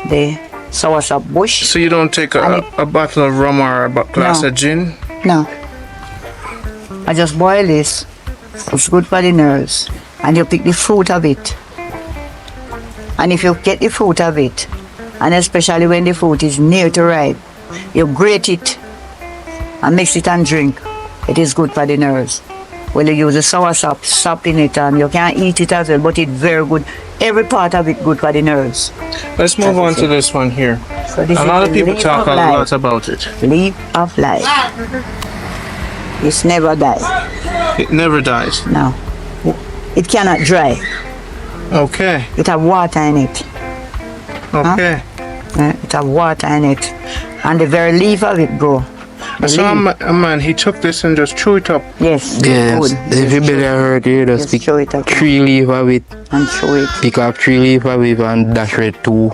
the soursop bush. So you don't take a bottle of rum or a glass of gin? No. I just boil this. It's good for the nerves. And you pick the fruit of it. And if you get the fruit of it, and especially when the fruit is near to ripe, you grate it and mix it and drink. It is good for the nerves. When you use the soursop, sop in it, and you can eat it as well, but it's very good. Every part of it good for the nerves. Let's move on to this one here. So this a lot of people talk a lot about it. Leaf of life. It's never dies. It never dies. No. It cannot dry. Okay. It have water in it. Okay. It have water in it. And the very leaf of it grow. I saw a man, he took this and just threw it up. Yes. Yes. If you really hurt you, just pick 3 leaf of it. And throw it. Pick up 3 leaf of it and dash it 2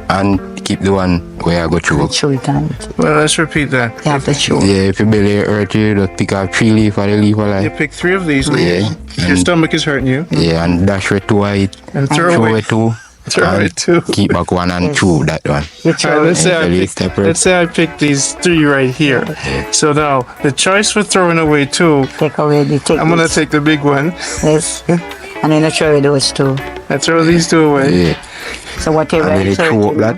and keep the one where I go through. Chew it and well, let's repeat that. You have to chew. Yeah, if you really hurt you, just pick up 3 leaf of the leaf of life. You pick 3 of these leaves. Yeah. Your stomach is hurting you. Yeah, and dash it 2 of it. And throw away. It 2. Throw it 2. Keep back 1 and chew that one. Right, let's say I picked these 3 right here. So now, the choice for throwing away 2, take away I'm going to take the big one. Yes. And then I throw away those 2. I throw these 2 away. Yeah. So whatever and I throw that.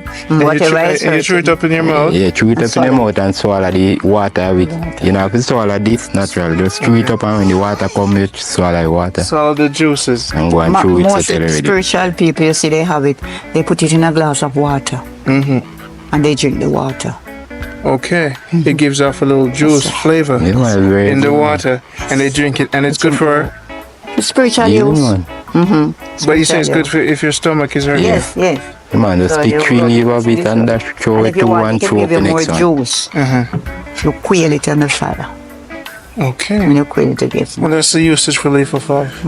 And you chew it up in your mouth? Yeah, chew it up in your mouth and swallow the water with. You know, if you swallow this natural, just chew it up and when the water comes, you swallow the water. Swallow the juices. And go and chew it. Most spiritual people, you see, they have it. They put it in a glass of water. Mm-hmm. And they drink the water. Okay. It gives off a little juice flavor in the water. And they drink it. And it's good for... Spiritual use. But you say it's good for if your stomach is hurting. Yes, yes. Man, just pick 3 leaf of it and dash throw it 2 and throw up the next one. Juice. You quail it on the fire. Okay. When you quail it again. Well, that's the usage for leaf of life.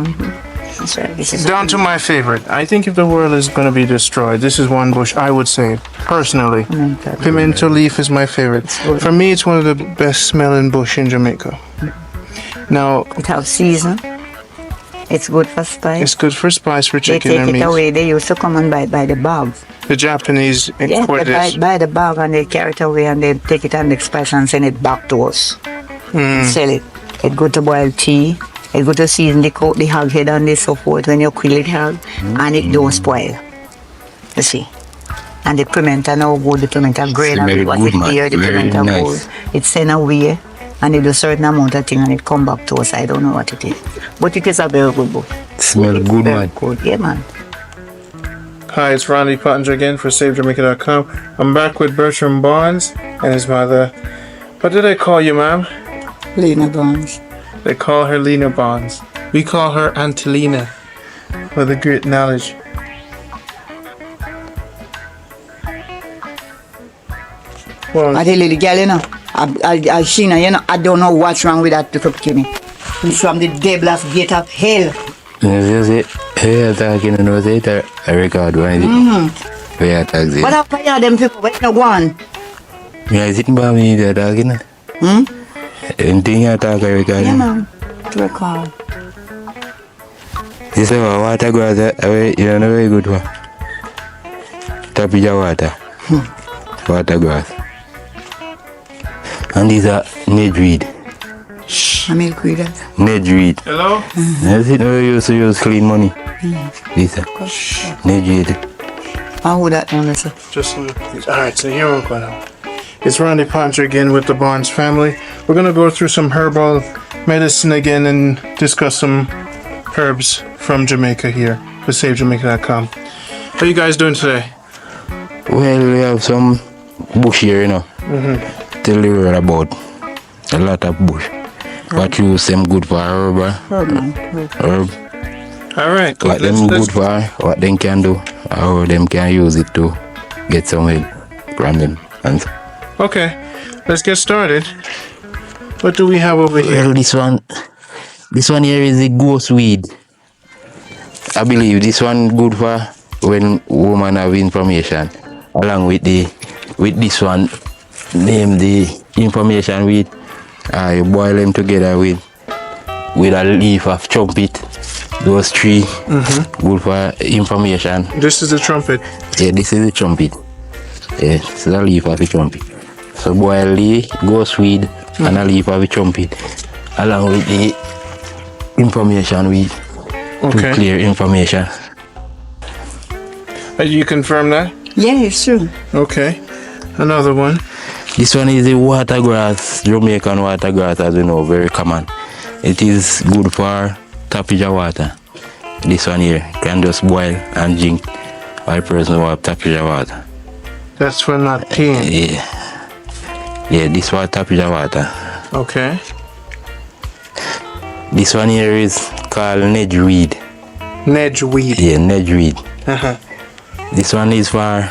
Down to my favorite. I think if the world is going to be destroyed, this is one bush I would say, personally. Pimento leaf is my favorite. For me, it's one of the best smelling bush in Jamaica. Now, it has season. It's good for spice. It's good for spice for chicken and meat. They take it away. They used to come and buy the bags. The Japanese import this. They buy the bag and they carry it away and they take it and the spice and send it back to us. Sell it. It's good to boil tea. It's good to season the coat, the hog head and the so forth when you kill it hog. And it don't spoil. You see. And the pimento now good. The pimento green and it was here. The pimento good. It's sent away. And it do a certain amount of thing and it come back to us. I don't know what it is. But it is a very good book. Smell good, man. Good. Yeah, man. Hi, it's Ronnie Pottinger again for SaveJamaica.com. I'm back with Bertram Barnes and his mother. What do they call you, ma'am? Lina Barnes. They call her Lina Barnes. We call her Auntie Lina for the great knowledge. Well, I little girl, you know. I seen her, you know, I don't know what's wrong with that little kidney. It's from the devil's gate of hell. Is it? Hey, talking and was it a record one? Where are talking? What happened to them people? Where you going? Yeah, is it about me that talking? Anything you talk a record? Yeah, man. Record. This is a water grass, you don't know very good one. Tapija water. Water grass. And these are nedweed. I mean, nedweed. Hello? Is it no use to use clean money? These are nedweed. How would that know, sir? Just alright, so here we're going on. It's Ronnie Pottinger again with the Barnes family. We're gonna go through some herbal medicine again and discuss some herbs from Jamaica here with SaveJamaica.com. How you guys doing today? Well, we have some bush here, you know. Tell you about a lot of bush. What you them good for herb? Herb. Alright, what them good for, what them can do, how them can use it to get some help from them. Okay, let's get started. What do we have over here? Well, this one here is the ghost weed. I believe this one good for when woman have information. Along with this one, name the information with. You boil them together with a leaf of trumpet. Those 3 good for information. This is the trumpet. Yeah, this is the trumpet. Yeah, it's the leaf of the trumpet. So boil the ghost weed and a leaf of the trumpet along with the information weed to clear information. You confirm that? Yeah, it's true. Okay. Another one. This one is the watergrass, Jamaican watergrass, as you know, very common. It is good for tapija water. This one here can just boil and drink by person who have tapija water. That's for not peeing. Yeah, this one tapija water. Okay. This one here is called nedgeweed. Nedgeweed. Yeah, nedgeweed. Uh-huh. This one is for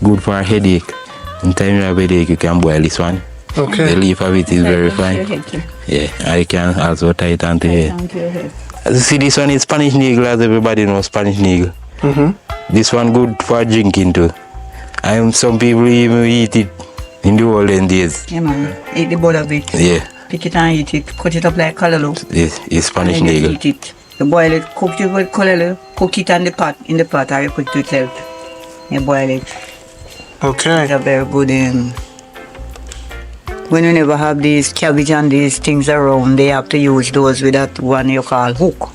good for headache. In time you have headache, you can boil this one. Okay. The leaf of it is very fine. Yeah, I can also tie it onto here. As you see, this one is Spanish needle, as everybody knows Spanish needle. Mm-hmm. This one good for drinking too. Some people even eat it in the olden days. Yeah, man. Eat the bud of it. Yeah. Pick it and eat it. Cut it up like callaloo. Yes, it's Spanish And then you needle. eat it. You boil it, cook it with callaloo, cook it in the pot, or you put it itself. You boil it. Okay. It's a very good when you never have these cabbage and these things around, they have to use those with that one you call hook.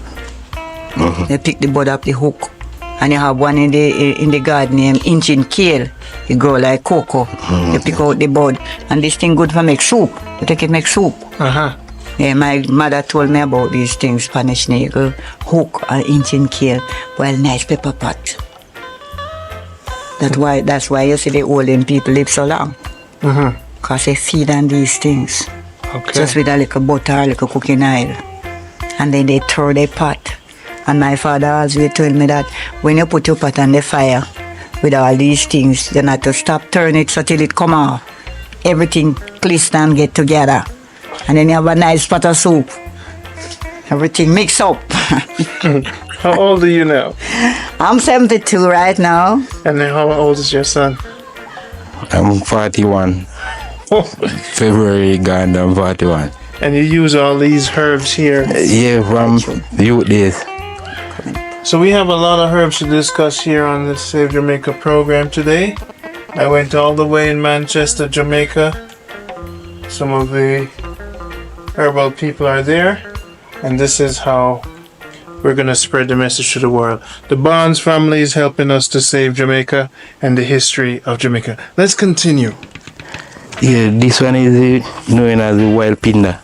They pick the bud up the hook. And you have one in the garden named Injun kale. It grow like cocoa. You pick out the bud. And this thing good for make soup. You take it make soup. Uh-huh. Yeah, my mother told me about these things, Spanish needle, hook, and Injun kale. Well, nice pepper pot. That's why you see the olden people live so long. Mm-hmm. Because they feed on these things. Okay. Just with a little butter, a little cooking oil. And then they throw their pot. And my father always told me that when you put your pot on the fire with all these things, you have to stop turning it so till it come off. Everything twist and get together. And then you have a nice pot of soup. Everything mix up. How old are you now? I'm 72 right now. And then how old is your son? I'm 41. February gone, I'm 41. And you use all these herbs here. Yeah, from youth days. So we have a lot of herbs to discuss here on the Save Jamaica program today. I went all the way in Manchester, Jamaica. Some of the herbal people are there. And this is how we're going to spread the message to the world. The Bonds family is helping us to save Jamaica and the history of Jamaica. Let's continue. Yeah, this one is known as the wild pinda,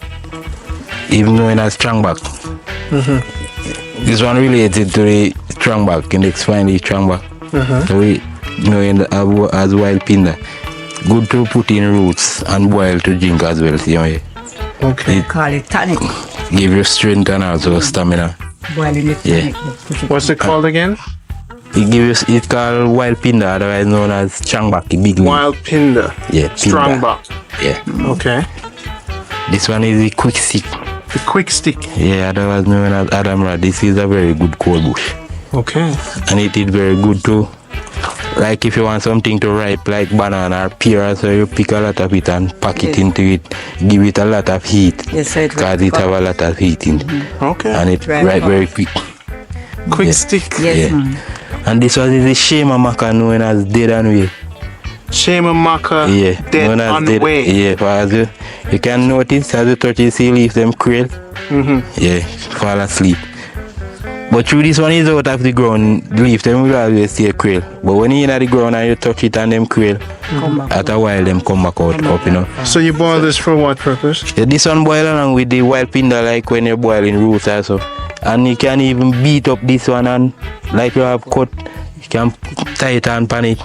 even known as strongback. This one related to the strongback, index finely strongback. So we know it as wild pinda. Good to put in roots and boil to drink as well. See, Okay. Call it tonic. give you strength and also stamina. Boiling the tonic. What's it called again? It gives you, it's called wild pinda, otherwise known as strongback, the big one. Wild Pinda. Yeah, pinda. Strongback. Yeah. Okay. This one is the quick stick. The quick stick. Yeah, otherwise known as Adamra. This is a very good cold bush. Okay. And it is very good too. Like if you want something to ripe like banana or pear, so you pick a lot of it and pack it into it, give it a lot of heat. Yes, so it because it have a lot of heat in it. Okay. And it Ripe ripe very quick. Quick Yeah. stick. Yes, Yeah. man. And this one is the shema maca known as dead and way. Shema Maka. Yeah. Dead known as on dead. way. Yeah, for as you can notice as you touch the sea leaf them crawl. Yeah, fall asleep. But through this one is out of the ground, the leaf them will always stay crawl. But when you're in the ground and you touch it and them crawl, Come back. after a while them come back out up, you know. So you boil this for what purpose? Yeah, this one boil along with the wild pinda like when you're boiling roots also. And you can even beat up this one and like you have cut, you can tie it and pan it.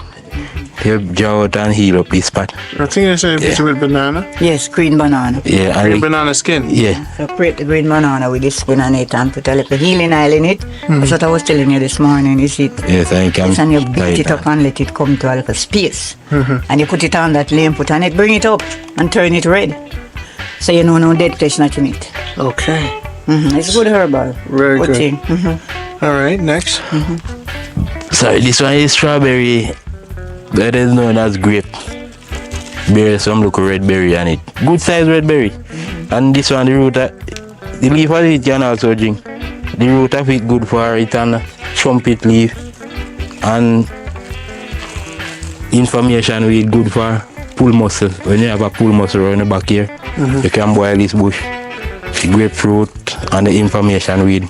You draw out and heal up this spot. I think I said it's with banana. Yes, green banana. Yeah, and Green banana skin. yeah. Separate the green banana with the skin on it and put a little healing oil in it. That's what I was telling you this morning. You see it? Yes, and you can Yes, and you tie beat it up and let it come to a little space. And you put it on that lane, put on it, bring it up and turn it red. So you know no dead flesh not in it. Okay. It's good herbal. Very good. thing. All right. Next. Sorry, this one is strawberry. That is known as grape. Bear some look red berry on it. Good size red berry. And this one, the root, the leaf of it can also drink. The root of it good for it and trumpet leaf. And Inflammation weed good for pull muscle. When you have a pull muscle around the back here, you can boil this bush, grapefruit and the inflammation weed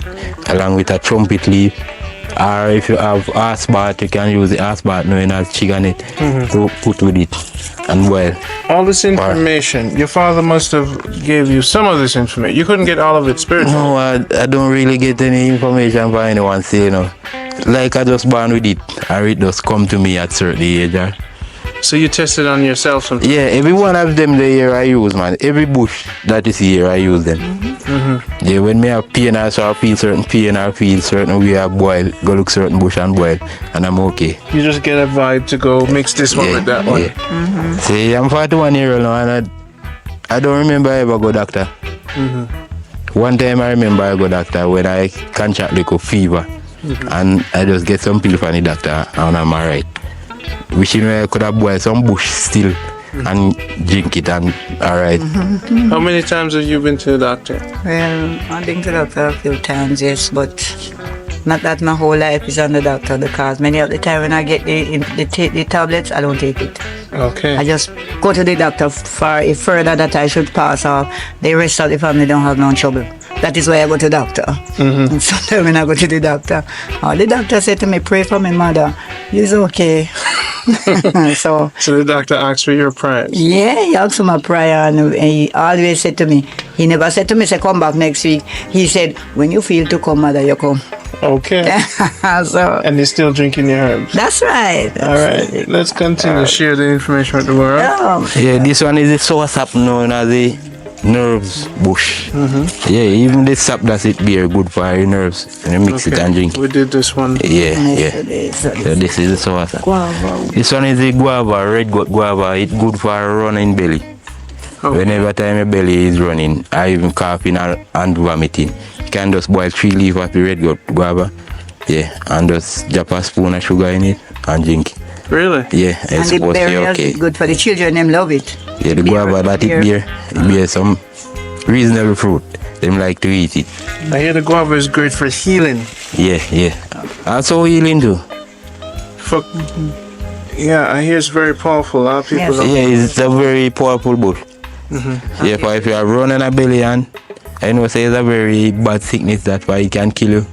along with a trumpet leaf. Or if you have horse bath, you can use the horse bath knowing as chicken it to put with it and boil. All this information, your father must have gave you some of this information. You couldn't get all of it spiritual. No, I don't really get any information from anyone say, you know. Like I just born with it, or it just come to me at certain age. So you tested on yourself sometimes? Yeah, every one of them the here I use, man. Every bush that is here I use them. Yeah, when me have pain or so I feel certain pain or feel certain way I boil, go look certain bush and boil, and I'm okay. You just get a vibe to go mix this one with that one. Yeah. See, I'm 41 years old now, and I don't remember I ever go doctor. One time I remember I go doctor when I contract like a fever, and I just get some pill from the doctor and I'm alright. Wishing I could have boiled some bush still and drink it and alright. How many times have you been to the doctor? Well, I've been to the doctor a few times, yes, but not that my whole life is on the doctor, because many of the time when I get the tablets, I don't take it. Okay. I just go to the doctor for a further that I should pass off. The rest of the family don't have no trouble. That is why I go to the doctor. And sometimes when I go to the doctor, the doctor said to me, pray for my mother. He's okay. So the doctor asked for your prayers? Yeah, he asked for my prayer, and he always said to me, he never said to me, say, come back next week. He said, when you feel to come, mother, you come. Okay. So, and you're still drinking your herbs? That's right. All right. Let's continue to share the information with the world. Yeah, this one is the source sap known as the nerves bush. Yeah, even the sap that's it beer good for your nerves. And you mix it and drink it. We did this one. Yeah. So this is the source sap. Guava. This one is the guava, red guava. It's good for running belly. Whenever time your belly is running, or even coughing and vomiting, you can just boil 3 leaves of the red guava. Yeah, and just drop a spoon of sugar in it and drink it. Really? Yeah, it's And the supposed to be berries okay. is good for the children, them love it. Yeah, the guava that it bear some reasonable fruit. Them like to eat it. I hear the guava is great for healing. Yeah. Also healing too. Yeah, I hear it's very powerful. A lot of people don't. Yeah, it's a very powerful bush. Yeah, but if you are running a belly and I know say it's a very bad sickness that why it can kill you.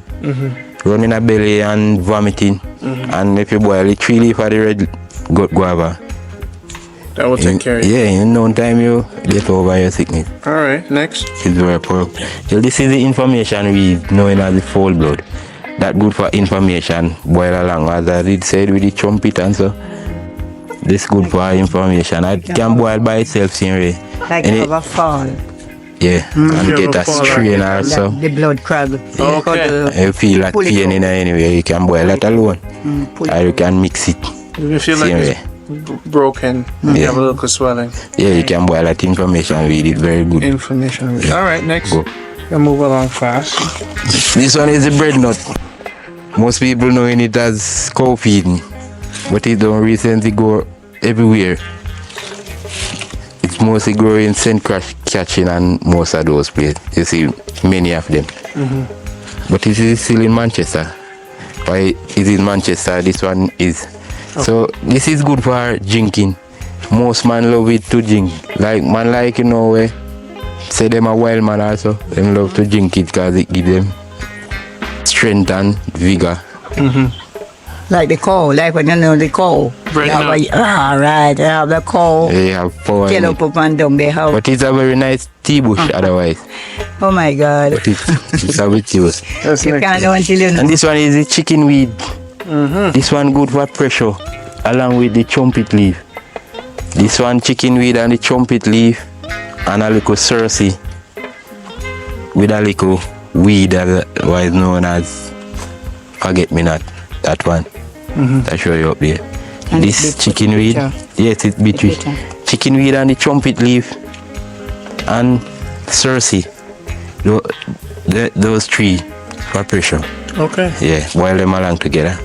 Running a belly and vomiting. And if you boil it 3 leaves of the red guava, that will take care of you. Yeah, in no time you get over your sickness. Alright, next. It's very powerful. So this is the information we knowing as the full blood. That good for information, boil along as I did said with the trumpet and so. This good for information. I can boil by itself same way. Like have a fall. Yeah, and get a strain or so. The blood crab. Okay. You feel that pain in anyway, you can boil that alone. Or you can mix it. If you feel like it's broken, you have a little swelling. Yeah, you can boil that information with it, very good. Information. Alright, next. Go. We'll move along fast. This one is the bread nut. Most people knowing it as cow feeding, but it don't recently go everywhere. It's mostly growing scent catching and most of those places. You see many of them. But it is still in Manchester. Why is in Manchester? This one is. So this is good for drinking. Most man love it to drink. Like man like say them a wild man also. Them love to drink it because it give them strength and vigor. Like the coal, like when you know the coal. Right now. Right, they have the coal. They have power. Kill up and down, they have. But it's a very nice tea bush otherwise. Oh my God. But it's a bit use. You can't know until you know. And this one is the chicken weed. This one good for pressure along with the trumpet leaf. This one chicken weed and the trumpet leaf and a little cersei with a little weed otherwise known as forget me not. That one. That show you up there. And this chicken weed. Yes, it's bitter. Chicken weed and the trumpet leaf and cersei. Those 3 for pressure. Okay. Yeah, boil them along together.